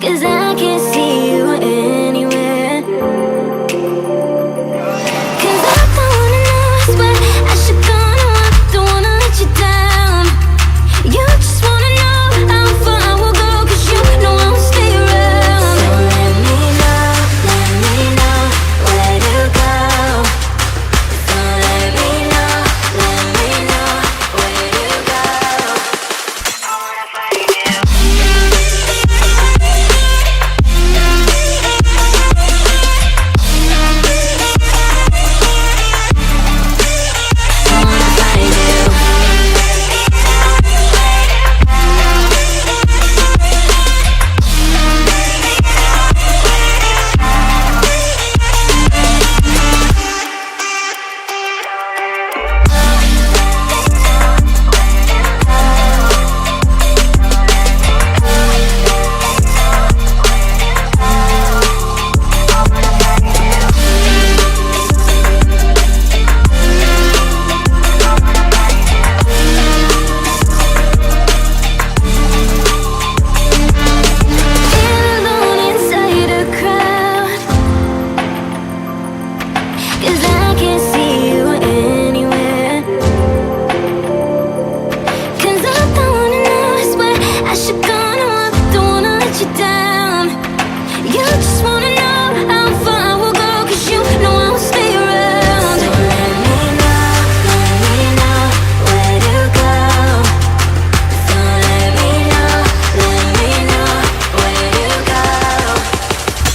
'Cause I can't see you anywhere. 'Cause I don't wanna know, I swear I should go, no, I don't wanna let you down. You just wanna know how far I will go, 'cause you know I won't stay around. So let me know where to go. So let me know where to go.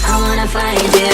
I wanna find you.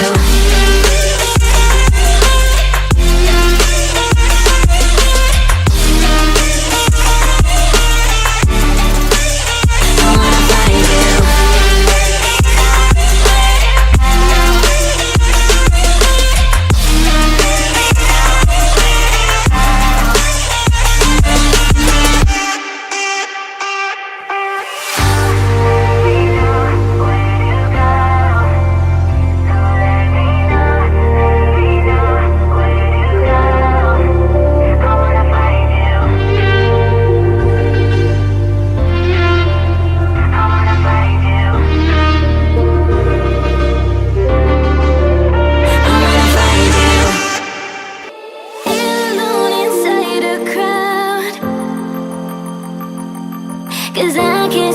Cause I can't